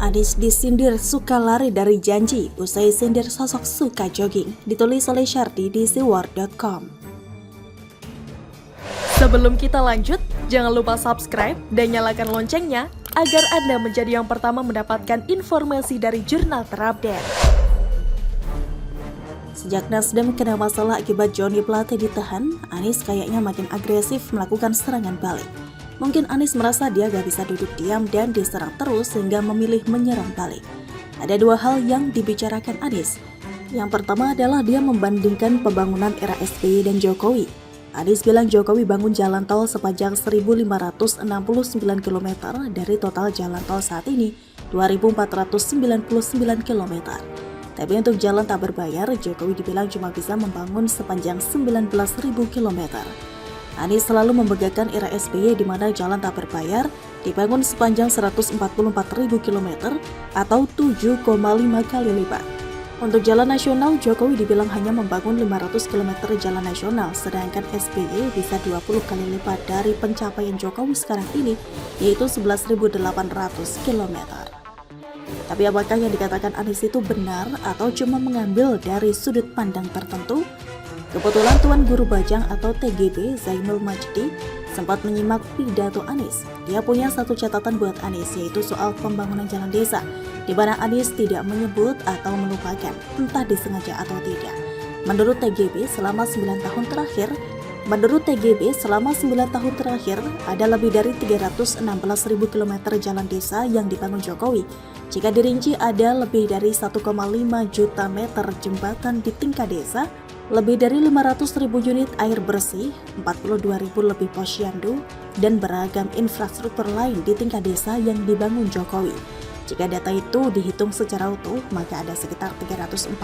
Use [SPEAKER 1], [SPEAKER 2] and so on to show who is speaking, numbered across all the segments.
[SPEAKER 1] Anies disindir suka lari dari janji usai sindir sosok suka jogging, ditulis oleh Syardi di siwar.com.
[SPEAKER 2] Sebelum kita lanjut, jangan lupa subscribe dan nyalakan loncengnya agar Anda menjadi yang pertama mendapatkan informasi dari jurnal terupdate.
[SPEAKER 1] Sejak Nasdem kena masalah akibat Johnny Plate ditahan, Anies kayaknya makin agresif melakukan serangan balik. Mungkin Anies merasa dia gak bisa duduk diam dan diserang terus sehingga memilih menyerang balik. Ada dua hal yang dibicarakan Anies. Yang pertama adalah dia membandingkan pembangunan era SBY dan Jokowi. Anies bilang Jokowi bangun jalan tol sepanjang 1.569 km dari total jalan tol saat ini 2.499 km. Tapi untuk jalan tak berbayar, Jokowi dibilang cuma bisa membangun sepanjang 19.000 km. Anies selalu membanggakan era SBY di mana jalan tak berbayar dibangun sepanjang 144.000 km atau 7,5 kali lipat. Untuk jalan nasional, Jokowi dibilang hanya membangun 500 km jalan nasional, sedangkan SBY bisa 20 kali lipat dari pencapaian Jokowi sekarang ini, yaitu 11.800 km. Tapi apakah yang dikatakan Anies itu benar atau cuma mengambil dari sudut pandang tertentu? Kebetulan Tuan Guru Bajang atau TGB Zainul Majdi sempat menyimak pidato Anies. Dia punya satu catatan buat Anies, yaitu soal pembangunan jalan desa, di mana Anies tidak menyebut atau melupakan, entah disengaja atau tidak. Menurut TGB selama 9 tahun terakhir, ada lebih dari 316.000 km jalan desa yang dibangun Jokowi. Jika dirinci, ada lebih dari 1,5 juta meter jembatan di tingkat desa, lebih dari 500.000 unit air bersih, 42.000 lebih posyandu, dan beragam infrastruktur lain di tingkat desa yang dibangun Jokowi. Jika data itu dihitung secara utuh, maka ada sekitar 340.000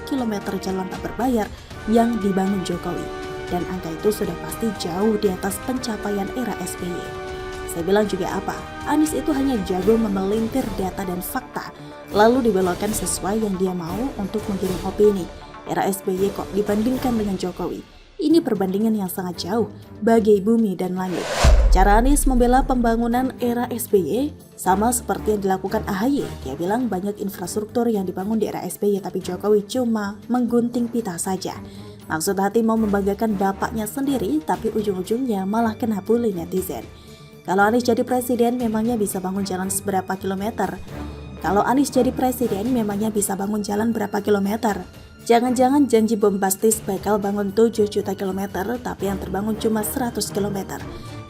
[SPEAKER 1] km jalan tak berbayar yang dibangun Jokowi. Dan angka itu sudah pasti jauh di atas pencapaian era SBY. Saya bilang juga apa? Anies itu hanya jago memelintir data dan fakta, lalu dibelokkan sesuai yang dia mau untuk menggiring opini. Era SBY kok dibandingkan dengan Jokowi? Ini perbandingan yang sangat jauh, bagai bumi dan langit. Cara Anies membela pembangunan era SBY sama seperti yang dilakukan AHY. Dia bilang banyak infrastruktur yang dibangun di era SBY, tapi Jokowi cuma menggunting pita saja. Maksud hati mau membanggakan bapaknya sendiri, tapi ujung-ujungnya malah kena bully netizen. Kalau Anies jadi presiden, memangnya bisa bangun jalan seberapa kilometer? Jangan-jangan janji bombastis bakal bangun 7 juta kilometer, tapi yang terbangun cuma 100 kilometer.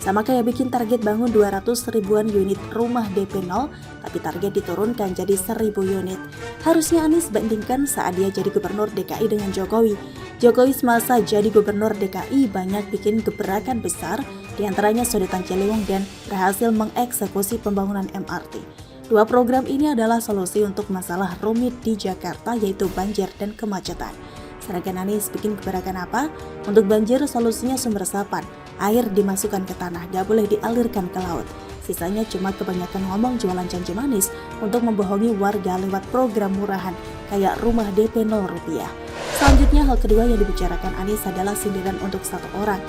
[SPEAKER 1] Sama kayak bikin target bangun 200 ribuan unit rumah DP 0, tapi target diturunkan jadi 1.000 unit. Harusnya Anies bandingkan saat dia jadi gubernur DKI dengan Jokowi. Jokowi semasa jadi gubernur DKI banyak bikin gebrakan besar, diantaranya Sodetan Ciliwung dan berhasil mengeksekusi pembangunan MRT. Dua program ini adalah solusi untuk masalah rumit di Jakarta, yaitu banjir dan kemacetan. Sedangkan Anies bikin gebrakan apa? Untuk banjir solusinya sumber resapan, air dimasukkan ke tanah, gak boleh dialirkan ke laut. Sisanya cuma kebanyakan ngomong jualan janji manis untuk membohongi warga lewat program murahan kayak rumah DP 0 rupiah. Selanjutnya, hal kedua yang dibicarakan Anies adalah sindiran untuk satu orang.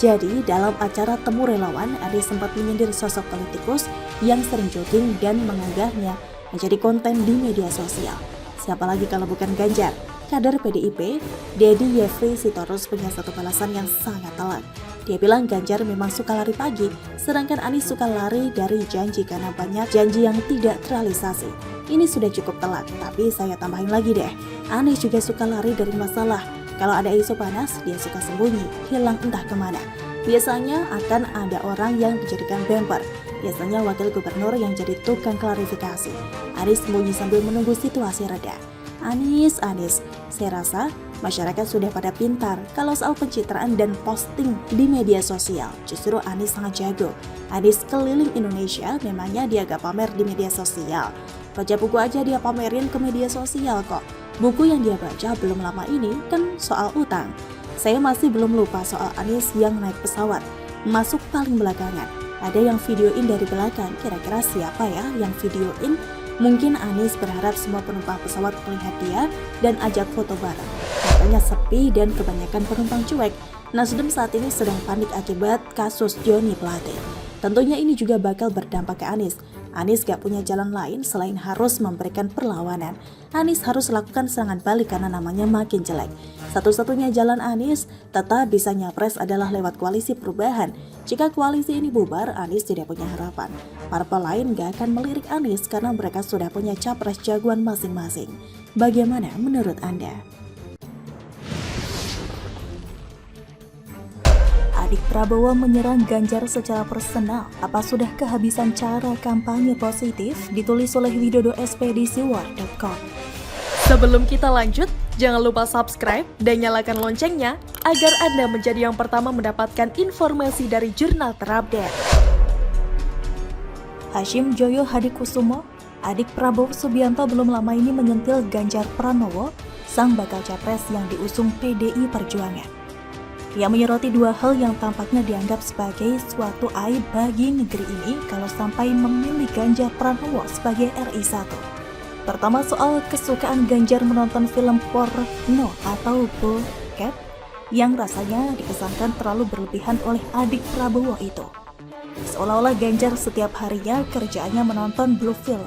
[SPEAKER 1] Jadi, dalam acara Temu Relawan, Anies sempat menyindir sosok politikus yang sering jogging dan mengunggahnya menjadi konten di media sosial. Siapa lagi kalau bukan Ganjar? Kader PDIP, Dedi Yefri Sitorus punya satu balasan yang sangat telak. Dia bilang Ganjar memang suka lari pagi, sedangkan Anies suka lari dari janji karena banyak janji yang tidak terrealisasi. Ini sudah cukup telak, tapi saya tambahin lagi deh. Anies juga suka lari dari masalah. Kalau ada isu panas, dia suka sembunyi, hilang entah kemana. Biasanya akan ada orang yang dijadikan bemper. Biasanya wakil gubernur yang jadi tukang klarifikasi. Anies sembunyi sambil menunggu situasi reda. Anies, saya rasa masyarakat sudah pada pintar kalau soal pencitraan dan posting di media sosial. Justru Anies sangat jago. Anies keliling Indonesia, memangnya dia gak pamer di media sosial. Baca buku aja dia pamerin ke media sosial kok. Buku yang dia baca belum lama ini kan soal utang. Saya masih belum lupa soal Anies yang naik pesawat, masuk paling belakangan. Ada yang videoin dari belakang, kira-kira siapa ya yang videoin? Mungkin Anies berharap semua penumpang pesawat melihat dia dan ajak foto bareng. Katanya sepi dan kebanyakan penumpang cuek. Nasdem saat ini sedang panik akibat kasus Johnny Plate. Tentunya ini juga bakal berdampak ke Anies. Anies gak punya jalan lain selain harus memberikan perlawanan. Anies harus lakukan serangan balik karena namanya makin jelek. Satu-satunya jalan Anies tetap bisa nyapres adalah lewat koalisi perubahan. Jika koalisi ini bubar, Anies tidak punya harapan. Parpol lain gak akan melirik Anies karena mereka sudah punya capres jagoan masing-masing. Bagaimana menurut Anda? Adik Prabowo menyerang Ganjar secara personal. Apa sudah kehabisan cara kampanye positif? Ditulis oleh Widodo Ekspedisiwar.com.
[SPEAKER 2] Sebelum kita lanjut, jangan lupa subscribe dan nyalakan loncengnya agar Anda menjadi yang pertama mendapatkan informasi dari jurnal terupdate.
[SPEAKER 1] Hashim Joyo Hadikusumo, adik Prabowo Subianto belum lama ini menyentil Ganjar Pranowo, sang bakal capres yang diusung PDI Perjuangan. Ia menyoroti dua hal yang tampaknya dianggap sebagai suatu aib bagi negeri ini kalau sampai memilih Ganjar Pranowo sebagai RI1. Pertama, soal kesukaan Ganjar menonton film porno atau bokep yang rasanya dikesankan terlalu berlebihan oleh adik Prabowo itu. Seolah-olah Ganjar setiap harinya kerjaannya menonton blue film.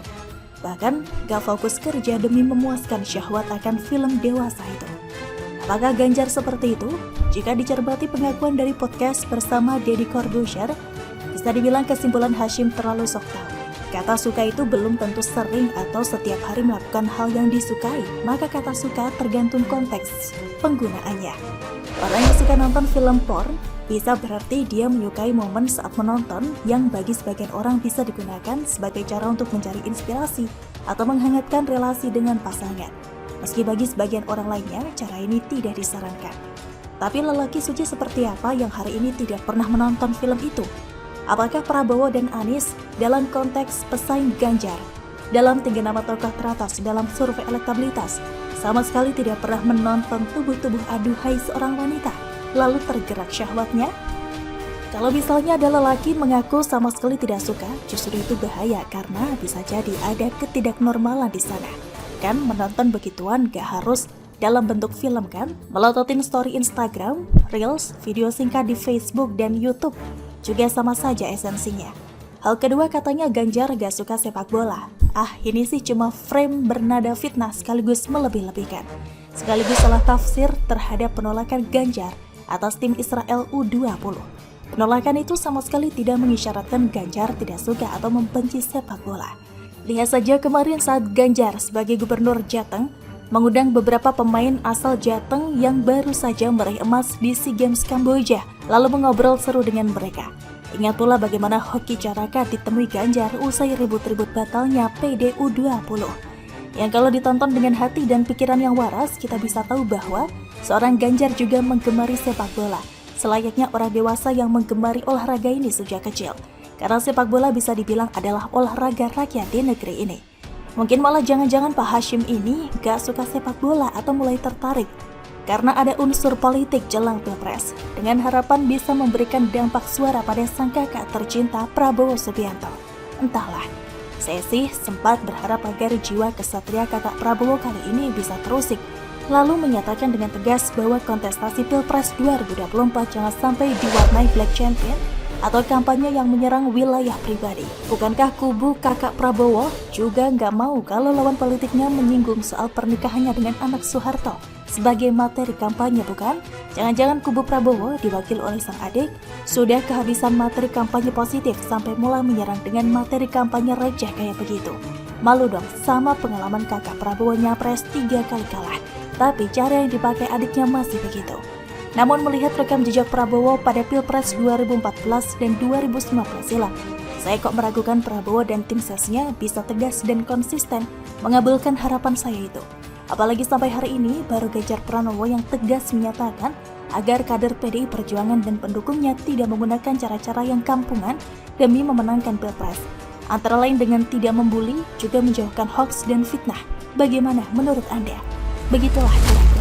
[SPEAKER 1] Bahkan gak fokus kerja demi memuaskan syahwat akan film dewasa itu. Apakah Ganjar seperti itu? Jika dicermati pengakuan dari podcast bersama Deddy Corbuzier, bisa dibilang kesimpulan Hashim terlalu sok tahu. Kata suka itu belum tentu sering atau setiap hari melakukan hal yang disukai, maka kata suka tergantung konteks penggunaannya. Orang yang suka nonton film porn bisa berarti dia menyukai momen saat menonton yang bagi sebagian orang bisa digunakan sebagai cara untuk mencari inspirasi atau menghangatkan relasi dengan pasangan. Meski bagi sebagian orang lainnya, cara ini tidak disarankan. Tapi lelaki suci seperti apa yang hari ini tidak pernah menonton film itu? Apakah Prabowo dan Anies dalam konteks pesaing Ganjar dalam 3 nama tokoh teratas dalam survei elektabilitas sama sekali tidak pernah menonton tubuh-tubuh aduhai seorang wanita lalu tergerak syahwatnya? Kalau misalnya ada lelaki mengaku sama sekali tidak suka, justru itu bahaya karena bisa jadi ada ketidaknormalan di sana. Kan menonton begituan gak harus dalam bentuk film kan? Melototin story Instagram, Reels, video singkat di Facebook dan YouTube juga sama saja esensinya. Hal kedua, katanya Ganjar gak suka sepak bola. Ini sih cuma frame bernada fitnah sekaligus melebih-lebihkan. Sekaligus salah tafsir terhadap penolakan Ganjar atas tim Israel U20. Penolakan itu sama sekali tidak mengisyaratkan Ganjar tidak suka atau membenci sepak bola. Lihat saja kemarin saat Ganjar sebagai gubernur Jateng mengundang beberapa pemain asal Jateng yang baru saja meraih emas di SEA Games Kamboja, lalu mengobrol seru dengan mereka. Ingat pula bagaimana Hoki Caraka ditemui Ganjar usai ribut-ribut batalnya PDU20. Yang kalau ditonton dengan hati dan pikiran yang waras, kita bisa tahu bahwa seorang Ganjar juga menggemari sepak bola, selayaknya orang dewasa yang menggemari olahraga ini sejak kecil. Karena sepak bola bisa dibilang adalah olahraga rakyat di negeri ini. Mungkin malah jangan-jangan Pak Hashim ini gak suka sepak bola atau mulai tertarik karena ada unsur politik jelang Pilpres dengan harapan bisa memberikan dampak suara pada sang kakak tercinta Prabowo Subianto. Entahlah, saya sih sempat berharap agar jiwa kesatria kakak Prabowo kali ini bisa terusik, lalu menyatakan dengan tegas bahwa kontestasi Pilpres 2024 jangan sampai diwarnai black champion atau kampanye yang menyerang wilayah pribadi. Bukankah kubu kakak Prabowo juga nggak mau kalau lawan politiknya menyinggung soal pernikahannya dengan anak Soeharto sebagai materi kampanye, bukan? Jangan-jangan kubu Prabowo diwakili oleh sang adik sudah kehabisan materi kampanye positif sampai mulai menyerang dengan materi kampanye receh kayak begitu. Malu dong sama pengalaman kakak Prabowo nyapres 3 kali kalah, tapi cara yang dipakai adiknya masih begitu. Namun melihat rekam jejak Prabowo pada Pilpres 2014 dan 2019 silam, saya kok meragukan Prabowo dan tim sesnya bisa tegas dan konsisten mengabulkan harapan saya itu. Apalagi sampai hari ini baru Ganjar Pranowo yang tegas menyatakan agar kader PDI Perjuangan dan pendukungnya tidak menggunakan cara-cara yang kampungan demi memenangkan Pilpres. Antara lain dengan tidak membuli, juga menjauhkan hoaks dan fitnah. Bagaimana menurut Anda? Begitulah.